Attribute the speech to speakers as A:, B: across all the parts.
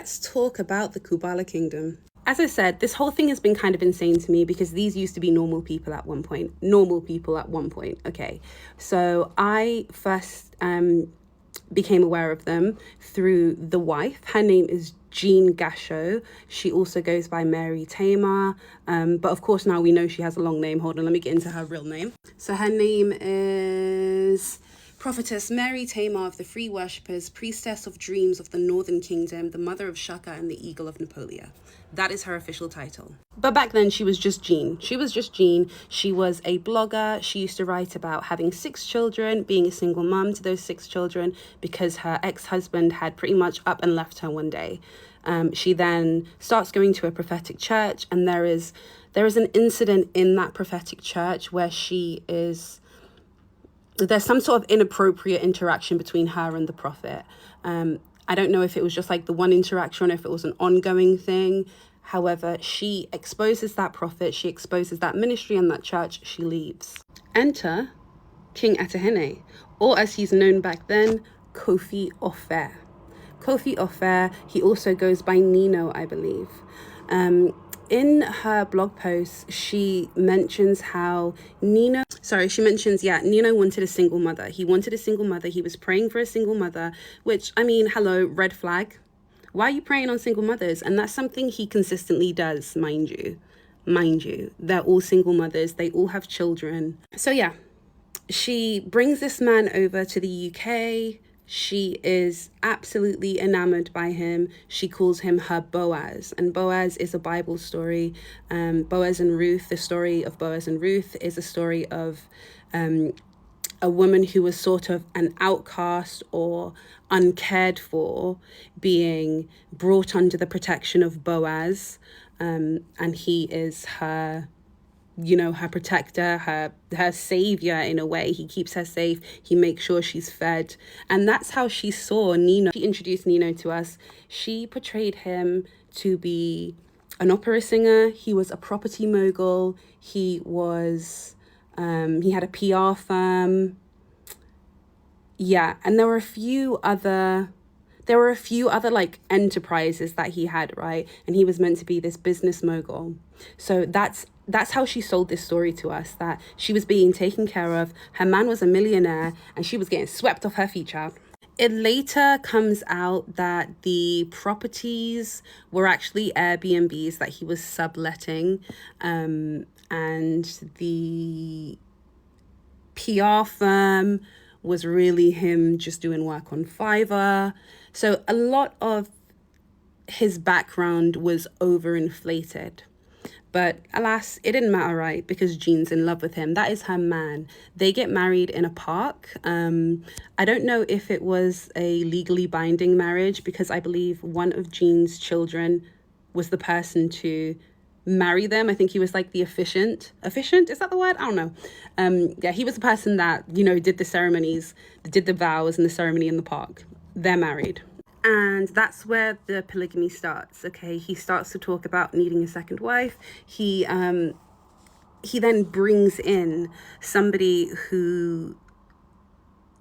A: let's talk about the Kubala kingdom. As I said, this whole thing has been kind of insane to me because these used to be normal people at one point. Okay. So I first became aware of them through the wife. Her name is Jean Gasho. She also goes by Mary Tamar. But of course now we know she has a long name. Hold on, let me get into her real name. So her name is Prophetess Mary Tamar of the Free Worshippers, Priestess of Dreams of the Northern Kingdom, the Mother of Shaka and the Eagle of Napoleon. That is her official title. But back then she was just Jean. She was a blogger. She used to write about having 6 children, being a single mum to those 6 children because her ex-husband had pretty much up and left her one day. She then starts going to a prophetic church, and there is an incident in that prophetic church where there's some sort of inappropriate interaction between her and the prophet. I don't know if it was just like the one interaction or if it was an ongoing thing. However, she exposes that prophet, she exposes that ministry and that church, she leaves. Enter King Atahene, or as he's known back then, Kofi Ofer. Kofi Ofer, he also goes by Nino, I believe. In her blog post, she mentions how Nino wanted a single mother. He wanted a single mother. He was praying for a single mother, which, I mean, hello, red flag. Why are you praying on single mothers? And that's something he consistently does, mind you. They're all single mothers. They all have children. So yeah, she brings this man over to the UK. She is absolutely enamored by him. She calls him her Boaz, and Boaz is a Bible story. Boaz and Ruth, the story of Boaz and Ruth is a story of a woman who was sort of an outcast or uncared for being brought under the protection of Boaz, and he is her protector, her savior in a way. He keeps her safe. He makes sure she's fed. And that's how she saw Nino. She introduced Nino to us. She portrayed him to be an opera singer. He was a property mogul. He had a PR firm. Yeah, and there were a few other like enterprises that he had, right? And he was meant to be this business mogul. So that's how she sold this story to us, that she was being taken care of, her man was a millionaire, and she was getting swept off her feet, child. It later comes out that the properties were actually Airbnbs that he was subletting, and the PR firm was really him just doing work on Fiverr. So a lot of his background was overinflated. But alas, it didn't matter, right? Because Jean's in love with him. That is her man. They get married in a park. I don't know if it was a legally binding marriage because I believe one of Jean's children was the person to marry them. I think he was like the officiant. Officiant? Is that the word? I don't know. Yeah, he was the person that, did the ceremonies, did the vows and the ceremony in the park. They're married. And that's where the polygamy starts, okay? He starts to talk about needing a second wife. He then brings in somebody who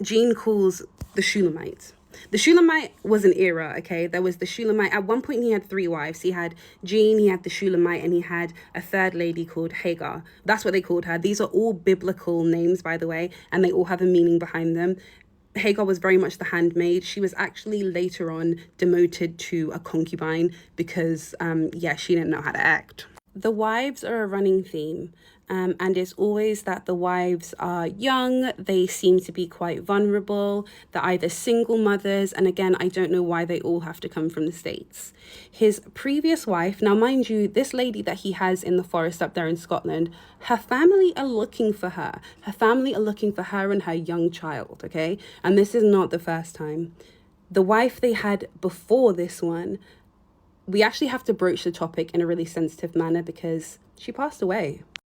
A: Jean calls the Shulamite. The Shulamite was an era, okay? There was the Shulamite. At one point, he had 3 wives. He had Jean, he had the Shulamite, and he had a third lady called Hagar. That's what they called her. These are all biblical names, by the way, and they all have a meaning behind them. Hagar was very much the handmaid. She was actually later on demoted to a concubine because, she didn't know how to act. The wives are a running theme, and it's always that the wives are young, they seem to be quite vulnerable, they're either single mothers, and again, I don't know why they all have to come from the States. His previous wife, now mind you, this lady that he has in the forest up there in Scotland, her family are looking for her. Her family are looking for her and her young child, okay? And this is not the first time. The wife they had before this one, we actually have to broach the topic in a really sensitive manner because she passed away.